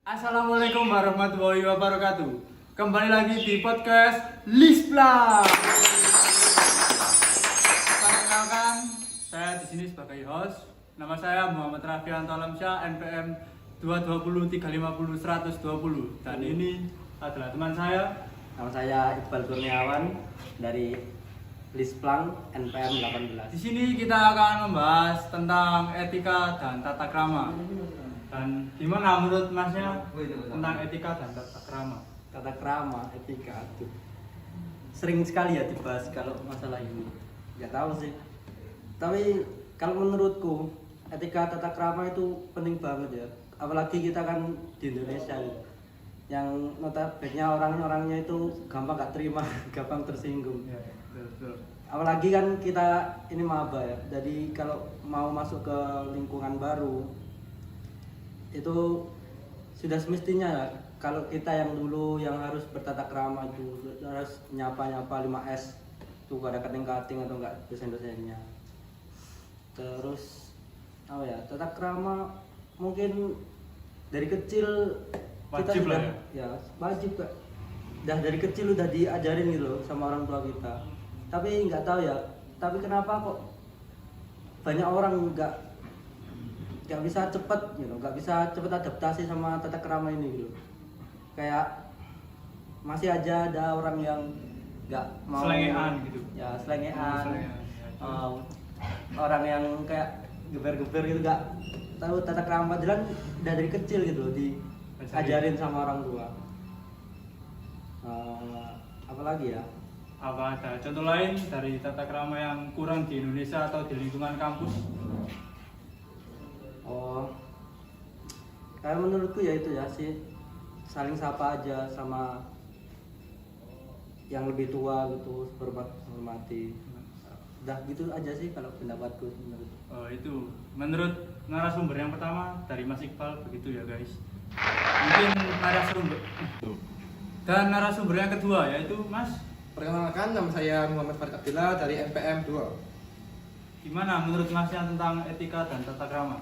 Assalamualaikum warahmatullahi wabarakatuh. Kembali lagi di podcast Lispla. Perkenalkan, saya di sini sebagai host. Nama saya Muhammad Rafianto Alamsyah, NPM 220 350 120. Dan ini adalah teman saya. Nama saya Iqbal Kurniawan dari Lisplang NPM 18. Di sini kita akan membahas tentang etika dan tata krama. Dan gimana menurut Masnya tentang etika dan tata krama? Tata krama, etika, aduh. Sering sekali ya dibahas kalau masalah ini. Nggak tahu sih. Tapi kalau menurutku etika tata krama itu penting banget ya. Apalagi kita kan di Indonesia gitu. Yang notabene orang-orangnya itu gampang gak terima, gampang tersinggung. Ya, betul. Apalagi kan kita ini maba ya. Jadi kalau mau masuk ke lingkungan baru itu sudah semestinya ya, kalau kita yang dulu yang harus bertata krama itu harus nyapa-nyapa 5S tuh ada kating-kating atau enggak dosen-dosennya. Terus apa ya, tata krama mungkin dari kecil kita Wajib lah sudah ya wajib Kak. Dah dari kecil udah diajarin gitu loh sama orang tua kita. Tapi nggak tahu ya, tapi kenapa kok banyak orang nggak bisa cepet gitu, nggak bisa cepet adaptasi sama tata krama ini gitu. Kayak masih aja ada orang yang nggak mau Selengean gitu. ya selengean. Selengean, ya. Orang yang kayak geber-geber gitu nggak tahu tata krama jalan dari kecil gitu loh, diajarin sama orang tua. Apalagi ya, Apa ada contoh lain dari tata krama yang kurang di Indonesia atau di lingkungan kampus? kayak menurutku ya itu ya sih, saling sapa aja sama yang lebih tua gitu, hormati. Udah gitu aja sih kalau pendapatku menurut. Itu menurut narasumber yang pertama dari Mas Iqbal begitu ya guys. Mungkin narasumber dan narasumber yang kedua yaitu Mas. Perkenalkan, nama saya Muhammad Farid Abdillah dari NPM 2. Gimana menurut Masnya tentang etika dan tata krama?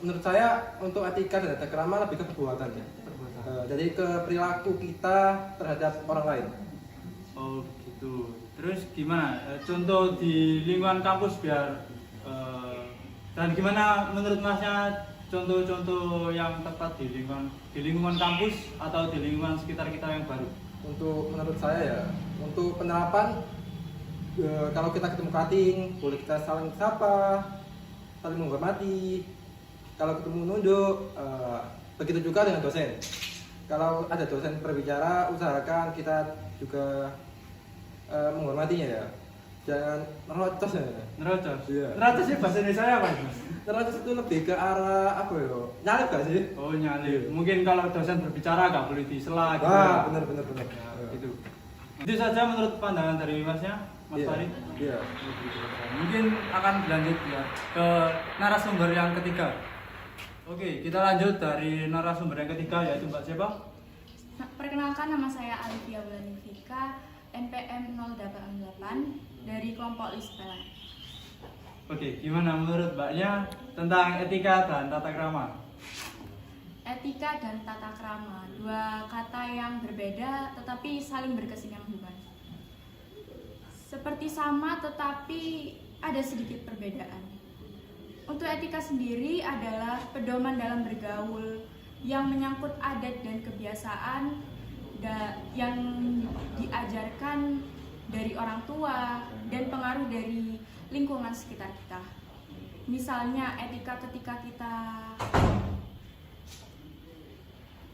Menurut saya untuk etika dan tata krama lebih ke perbuatan ya. Jadi ke perilaku kita terhadap orang lain. Oh gitu. Terus gimana? Contoh di lingkungan kampus biar dan gimana menurut Masnya contoh-contoh yang tepat di lingkungan kampus atau di lingkungan sekitar kita yang baru? Untuk menurut saya ya, untuk penerapan kalau kita ketemu cutting, boleh kita saling sapa, saling menghormati. Kalau ketemu nunduk, begitu juga dengan dosen. Kalau ada dosen berbicara, usahakan kita juga menghormatinya ya. Jangan nerocos ya. Nerocos? Iya. Nerocos sih bahasa Indonesia apa Mas? Nerocos itu lebih ke arah apa ya? Nyalip gak sih? Oh nyalip. Mungkin kalau dosen berbicara gak boleh disela gitu. Benar. Ya, gitu. Itu saja menurut pandangan dari Masnya, Mas Iya. Farid. Iya. Mungkin akan berlanjut ya ke narasumber yang ketiga. Oke, kita lanjut dari narasumber yang ketiga yaitu Mbak siapa? Perkenalkan, nama saya Alivia Bulanivika, NPM 088 dari kelompok Lispla. Oke, gimana menurut Mbaknya tentang etika dan tata krama? Etika dan tata krama, dua kata yang berbeda tetapi saling berkesinambungan. Seperti sama tetapi ada sedikit perbedaan. Untuk etika sendiri adalah pedoman dalam bergaul yang menyangkut adat dan kebiasaan yang diajarkan dari orang tua dan pengaruh dari lingkungan sekitar kita. Misalnya etika ketika kita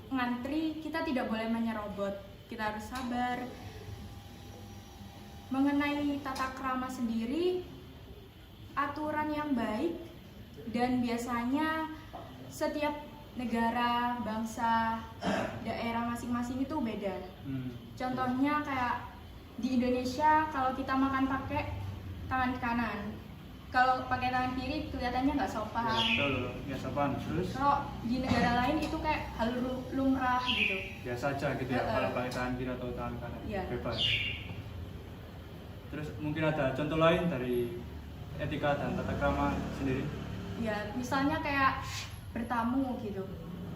ngantri, kita tidak boleh menyerobot, kita harus sabar. Mengenai tata krama sendiri, aturan yang baik dan biasanya setiap negara, bangsa, daerah masing-masing itu beda. Contohnya kayak di Indonesia kalau kita makan pakai tangan kanan, kalau pakai tangan kiri kelihatannya nggak sopan. Betul, ya sopan. Terus Kalau di negara lain itu kayak hal lumrah gitu. biasa aja gitu ya, kalau pakai tangan kiri atau tangan kanan, Iya. bebas. Terus mungkin ada contoh lain dari etika dan tata krama sendiri? Ya, misalnya kayak bertamu gitu.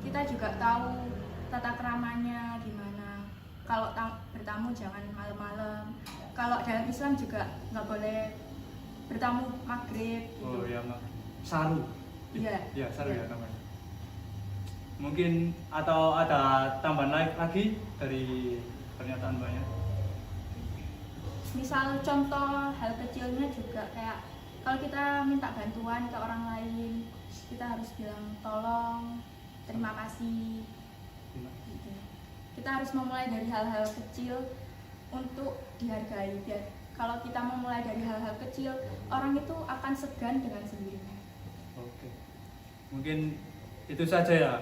kita juga tahu tata keramanya gimana. Kalau bertamu jangan malam-malam. Kalau dalam Islam juga nggak boleh bertamu maghrib gitu. Oh ya, saru. Iya. Ya, saru ya namanya. Mungkin atau ada tambahan lagi dari pernyataan Mbaknya? Misal contoh hal kecilnya juga kayak kalau kita minta bantuan ke orang lain, kita harus bilang tolong, terima kasih gitu. Kita harus memulai dari hal-hal kecil untuk dihargai. Biar kalau kita memulai dari hal-hal kecil, orang itu akan segan dengan sendirinya. Oke. Mungkin itu saja ya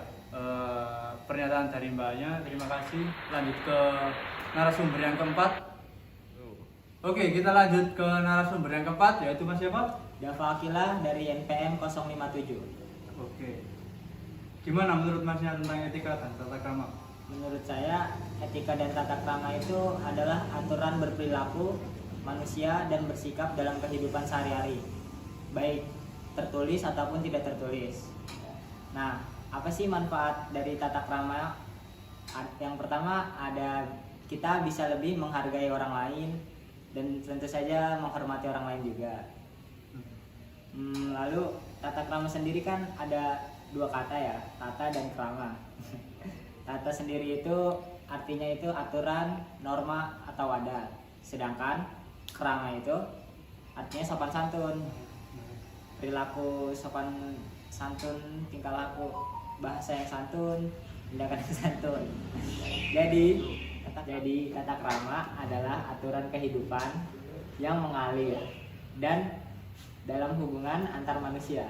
pernyataan dari Mbaknya. Terima kasih. Lanjut ke narasumber yang keempat. Oke, kita lanjut ke narasumber yang keempat, yaitu Mas siapa? Dava Akila dari NPM 057. Oke. Gimana menurut Masnya tentang etika dan tata krama? Menurut saya, etika dan tata krama itu adalah aturan berperilaku manusia dan bersikap dalam kehidupan sehari-hari, baik tertulis ataupun tidak tertulis. Nah, apa sih manfaat dari tata krama? Yang pertama ada kita bisa lebih menghargai orang lain dan tentu saja menghormati orang lain juga. Lalu tata krama sendiri kan ada dua kata ya, tata dan krama. Tata sendiri itu artinya itu aturan, norma atau adat. Sedangkan krama itu artinya sopan santun. Perilaku sopan santun, tingkah laku, bahasa yang santun, tindakan yang santun. Jadi tata krama adalah aturan kehidupan yang mengalir dan dalam hubungan antar manusia.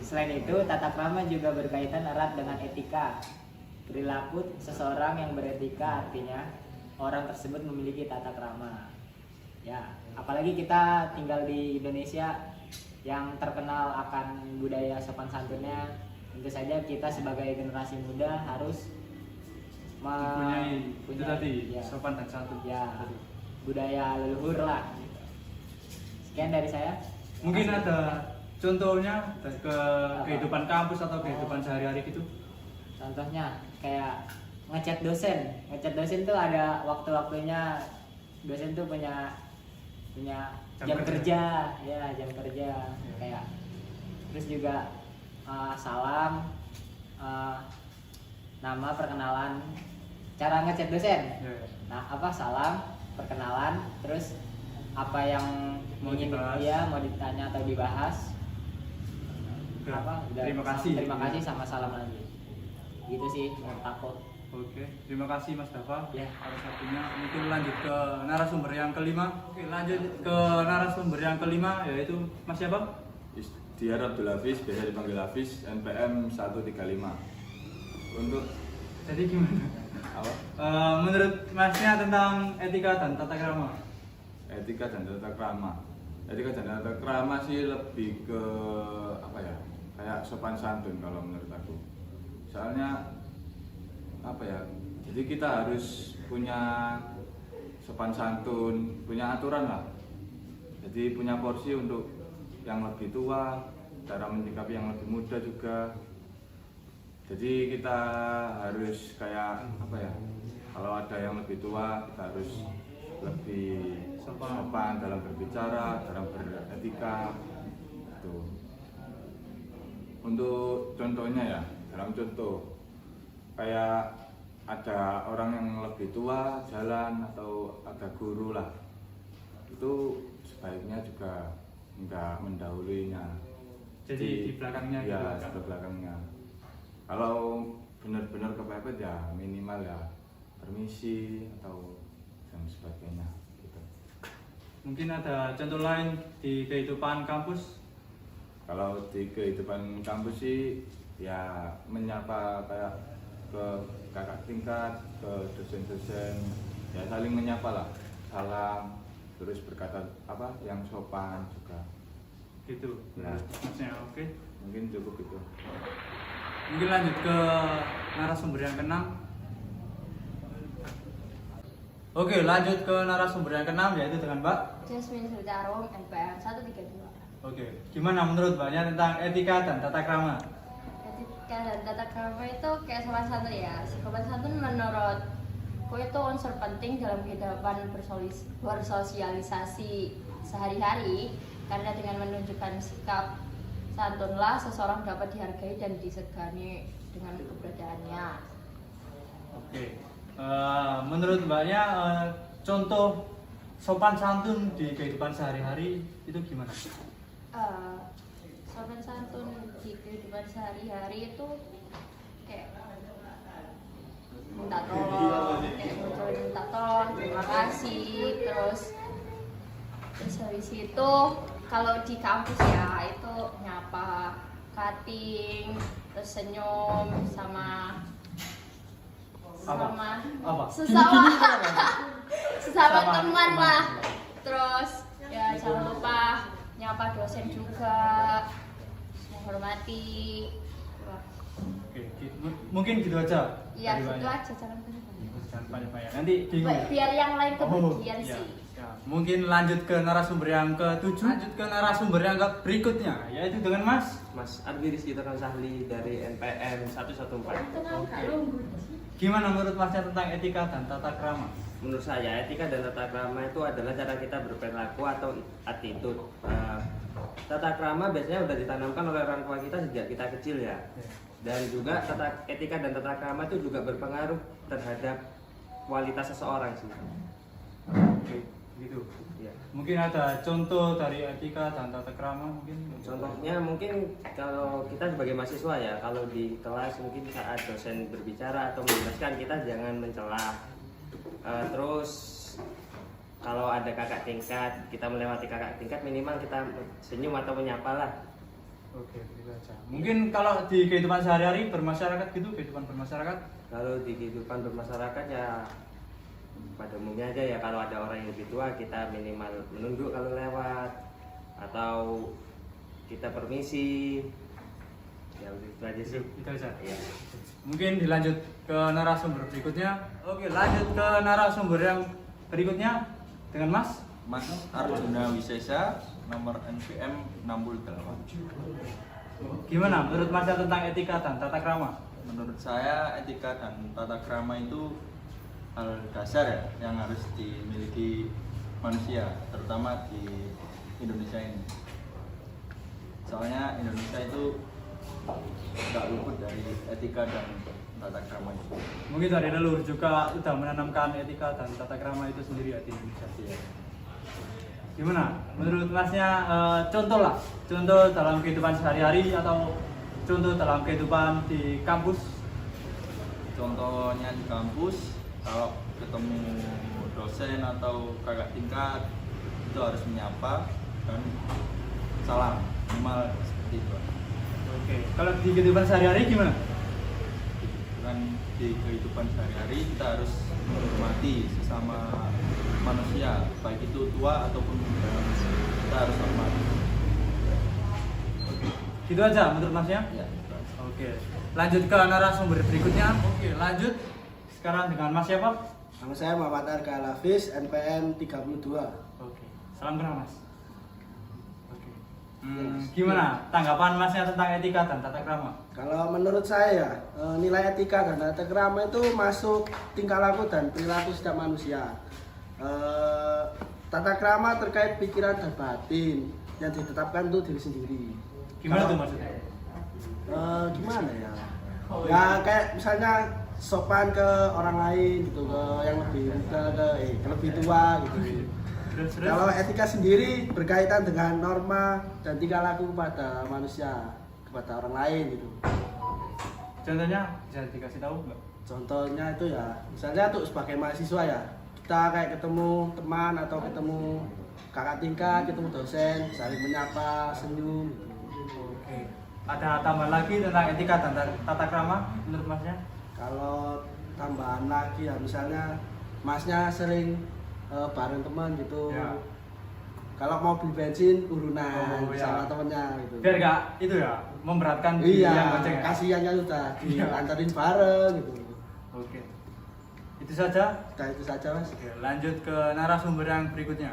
Selain itu, tata krama juga berkaitan erat dengan etika. Perilaku seseorang yang beretika artinya orang tersebut memiliki tata krama. Ya, apalagi kita tinggal di Indonesia yang terkenal akan budaya sopan santunnya. Tentu saja kita sebagai generasi muda harus Mempunyai itu tadi, ya, sopan dan santun. ya, budaya leluhur lah. Sekian dari saya. Mungkin Makasih. ada contohnya ke kehidupan kampus atau kehidupan sehari-hari gitu. Contohnya kayak ngechat dosen. Ngechat dosen tuh ada waktu-waktunya. Dosen tuh punya Jam jam kerja. kerja, ya jam kerja. Kayak terus juga salam, nama, perkenalan, cara ngechat dosen. Ya, ya. Nah, apa salam, perkenalan, terus apa yang Mau ingin dibahas. dia mau ditanya atau dibahas. Oke. Udah, Terima kasih. Terima kasih sama salam lagi. Gitu sih menurut aku. Oke, terima kasih Mas Dava Ya. atas waktunya. Mungkin lanjut ke narasumber yang kelima. Oke, lanjut ke narasumber yang kelima, yaitu Mas siapa? Istiar Abdul Hafiz, biasa dipanggil Hafiz, NPM 135. Untuk Jadi gimana? apa? Menurut Masnya tentang etika dan tata krama? Etika dan tata krama. Etika dan tata krama sih lebih ke apa ya? Kayak sopan santun kalau menurut aku. Soalnya apa ya? Jadi kita harus punya sopan santun, punya aturan lah. Jadi punya porsi untuk yang lebih tua, cara menyikapi yang lebih muda juga. Jadi kita harus kayak apa ya? Kalau ada yang lebih tua, kita harus lebih sopan dalam berbicara, dalam beretika. Itu. Untuk contohnya ya, dalam contoh kayak ada orang yang lebih tua jalan atau ada guru lah, itu sebaiknya juga enggak mendahuluinya. Jadi di belakangnya ya, gitu kan? di belakangnya. Kalau benar-benar kepepet ya minimal ya permisi atau dan sebagainya gitu. Mungkin ada contoh lain di kehidupan kampus? Kalau di kehidupan kampus sih ya menyapa kayak ke kakak tingkat, ke dosen-dosen, ya saling menyapa lah, salam, terus berkata apa yang sopan juga. Gitu. Ya. Maksudnya oke. Mungkin cukup itu. Mungkin lanjut ke narasumber yang keenam. Oke, lanjut ke narasumber yang keenam, yaitu dengan Mbak. Jasmine Sritarum, NPM 132. Oke, gimana menurut Mbaknya tentang etika dan tata krama? etika dan tata krama itu kayak sopan santun ya. Sopan santun menurutku itu unsur penting dalam kehidupan bersosialisasi sehari-hari, karena dengan menunjukkan sikap santunlah seseorang dapat dihargai dan disegani dengan keberadaannya. Oke. Menurut Mbaknya contoh sopan santun di kehidupan sehari-hari itu gimana? Sopan santun di kehidupan sehari-hari itu kayak minta tolong, terima kasih, terus habis itu kalau di kampus ya itu nyapa, cutting, terus senyum sama Apa? sesama teman lah. Terus ya jangan lupa nyapa dosen juga, menghormati. Wah. Oke, mungkin gitu aja. Iya, dari gitu Mbaknya. aja, jangan banyak-banyak. Jangan banyak-banyak. Nanti bingung. Biar yang lain kebagian iya. sih. Ya, mungkin lanjut ke narasumber yang ke-7. Lanjut ke narasumber yang berikutnya, yaitu dengan Mas Ardi Rizky Tekan Sahli dari NPM 114. Gimana menurut Masnya tentang etika dan tata krama? Menurut saya etika dan tata krama itu adalah cara kita berperilaku atau attitude. Tata krama biasanya sudah ditanamkan oleh orang tua kita sejak kita kecil ya. Dan juga etika dan tata krama itu juga berpengaruh terhadap kualitas seseorang sih. Oke, gitu. Ya. Mungkin ada contoh dari etika dan tata krama mungkin. Contohnya mungkin kalau kita sebagai mahasiswa ya, kalau di kelas mungkin saat dosen berbicara atau menjelaskan kita jangan mencela. Terus kalau ada kakak tingkat, kita melewati kakak tingkat minimal kita senyum atau menyapa lah. Oke, gitu aja. Mungkin kalau di kehidupan sehari-hari bermasyarakat gitu, kehidupan bermasyarakat. Kalau di kehidupan bermasyarakat ya pada umumnya aja ya, kalau ada orang yang lebih tua kita minimal menunduk kalau lewat atau kita permisi. Ya itu aja sih. Itu aja. Iya. Mungkin dilanjut ke narasumber berikutnya. Oke, lanjut ke narasumber yang berikutnya dengan Mas Arjuna Wisesa, nomor NPM 68. Gimana menurut Mas tentang etika dan tata krama? Menurut saya etika dan tata krama itu hal dasar ya yang harus dimiliki manusia, terutama di Indonesia ini. Soalnya Indonesia itu nggak luput dari etika dan tata krama itu. Mungkin dari leluhur juga sudah menanamkan etika dan tata krama itu sendiri ya di Indonesia. Gimana menurut Masnya, contoh dalam kehidupan sehari-hari atau contoh dalam kehidupan di kampus? Contohnya di kampus, kalau ketemu dosen atau kakak tingkat itu harus menyapa dan salam, minimal seperti itu. Oke, kalau di kehidupan sehari-hari gimana? Dan di kehidupan sehari-hari kita harus menghormati sesama manusia, baik itu tua ataupun muda, kita harus hormati. Gitu aja menurut Masnya? Ya. Oke, lanjut ke narasumber berikutnya. Oke, lanjut sekarang dengan Mas siapa? Nama saya Muhammad Arga Hafiz, NPM 32. Oke, salam kenal Mas. Oke. Gimana tanggapan Masnya tentang etika dan tata krama? Kalau menurut saya nilai etika dan tata krama itu masuk tingkah laku dan perilaku setiap manusia. Tata krama terkait pikiran dan batin yang ditetapkan untuk diri sendiri. Gimana tuh maksudnya? Gimana ya? Ya kayak misalnya sopan ke orang lain gitu, ke yang lebih muda, ke lebih tua gitu. Kalau etika sendiri berkaitan dengan norma dan tingkah laku kepada manusia, kepada orang lain gitu. Contohnya bisa dikasih tahu nggak? Contohnya itu ya, misalnya tuh sebagai mahasiswa ya, kita kayak ketemu teman atau ketemu kakak tingkat, ketemu dosen, saling menyapa, senyum gitu. Oke. Ada tambahan lagi tentang etika dan tata krama menurut Masnya? Kalau tambahan lagi ya, misalnya Masnya sering bareng teman gitu. Ya. Kalau mau beli bensin urunan Oh, sama ya. temennya gitu. Biar nggak itu ya memberatkan diri Iya, yang goceng ya? kasihan kan udah Iya. diantarin bareng gitu. Oke. Itu saja. Nah itu saja Mas. Oke, lanjut ke narasumber yang berikutnya.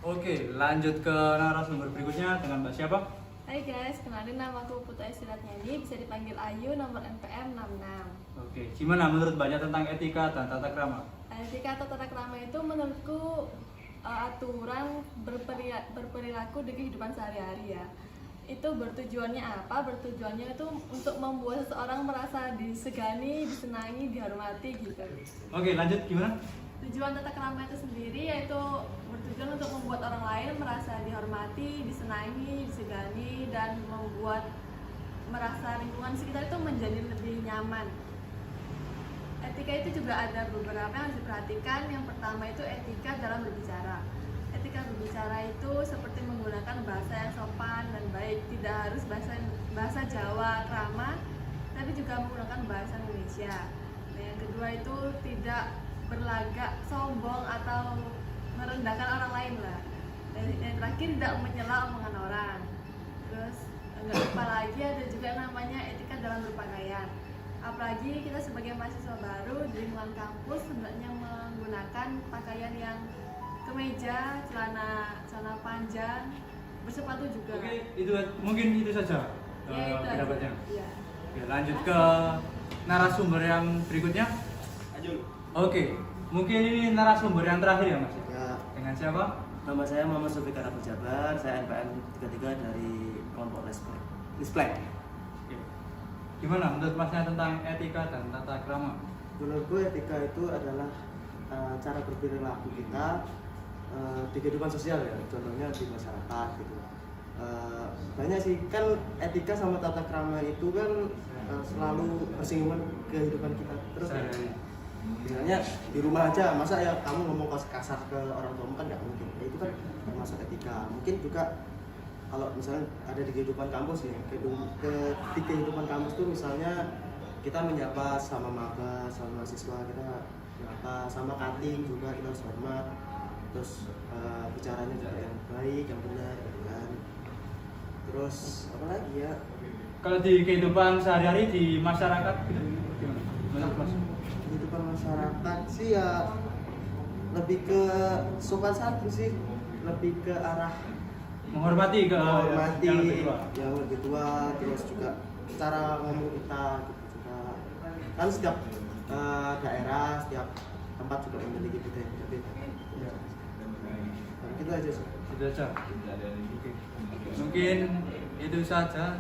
Oke, lanjut ke narasumber berikutnya dengan Mbak siapa? Hai guys, kenalin nama aku Putra Istiratnyani, bisa dipanggil Ayu, nomor NPM 66. Oke, gimana menurut banyak tentang etika dan tata krama? Etika atau tata krama itu menurutku aturan berperilaku di kehidupan sehari-hari ya. Itu bertujuannya apa? Bertujuannya itu untuk membuat seseorang merasa disegani, disenangi, dihormati gitu. Oke, lanjut gimana? Tujuan tata krama itu sendiri yaitu bertujuan untuk membuat orang lain merasa dihormati, disenangi, disegani, dan membuat merasa lingkungan sekitar itu menjadi lebih nyaman. Etika itu juga ada beberapa yang harus diperhatikan. Yang pertama itu etika dalam berbicara. Etika berbicara itu seperti menggunakan bahasa yang sopan dan baik, tidak harus bahasa Jawa krama, tapi juga menggunakan bahasa Indonesia. Nah, yang kedua itu tidak berlagak sombong atau merendahkan orang lain lah. Dan yang terakhir tidak menyela omongan orang. Terus nggak lupa lagi ada juga namanya etika dalam berpakaian. Apalagi kita sebagai mahasiswa baru di lingkungan kampus sebenarnya menggunakan pakaian yang kemeja, celana panjang, bersepatu juga. Oke, itu mungkin itu saja Ya, itu aja. pendapatnya. Iya. Oke, lanjut ke narasumber yang berikutnya. Oke, mungkin ini narasumber yang terakhir ya Mas? Ya, Dengan siapa? nama saya Muhammad Sulfikar Abu Jabar, saya NPM 33 dari kelompok Lisplek. Oke. Gimana menurut Masnya tentang etika dan tata krama? Menurutku etika itu adalah cara berperilaku kita di kehidupan sosial ya, contohnya di masyarakat gitu. Banyak sih kan etika sama tata krama itu kan selalu bersinggungan kehidupan kita terus ya. Misalnya di rumah aja, masa ya kamu ngomong kasar ke orang tuamu kan nggak mungkin. Ya, itu kan termasuk etika. Mungkin juga kalau misalnya ada di kehidupan kampus ya, di kehidupan kampus tuh misalnya kita menyapa sama maba, sama mahasiswa, kita menyapa sama kating juga kita harus hormat. Terus bicaranya juga yang baik, yang benar, gitu kan. Terus apa lagi ya? Kalau di kehidupan sehari-hari di masyarakat gitu, gimana? Menurut Mas? Kehidupan masyarakat sih ya lebih ke sopan santun sih, lebih ke arah Menghormati yang lebih tua, terus juga cara ngomong kita gitu juga. Kan setiap daerah, setiap tempat juga memiliki budaya beda. Ya. Gitu aja sih. Itu saja. Oke. Mungkin itu saja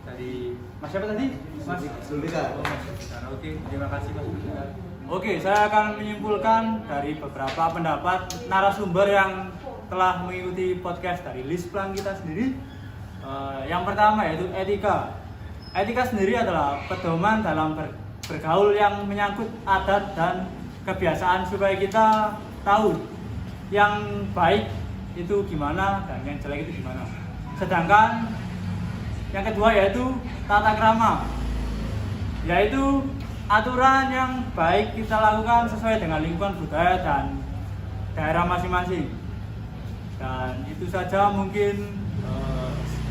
dari Mas siapa tadi? Mas Sulfikar. Oh, Mas Sulfikar. Oke, terima kasih Mas Sulfikar. Oke, saya akan menyimpulkan dari beberapa pendapat narasumber yang telah mengikuti podcast dari Lisplang kita sendiri. Yang pertama yaitu etika. Etika sendiri adalah pedoman dalam bergaul yang menyangkut adat dan kebiasaan supaya kita tahu yang baik itu gimana dan yang jelek itu gimana. Sedangkan yang kedua yaitu tata krama, yaitu aturan yang baik kita lakukan sesuai dengan lingkungan budaya dan daerah masing-masing. Dan itu saja mungkin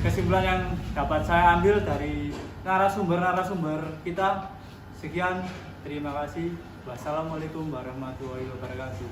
kesimpulan yang dapat saya ambil dari narasumber kita. Sekian, terima kasih. Wassalamualaikum warahmatullahi wabarakatuh.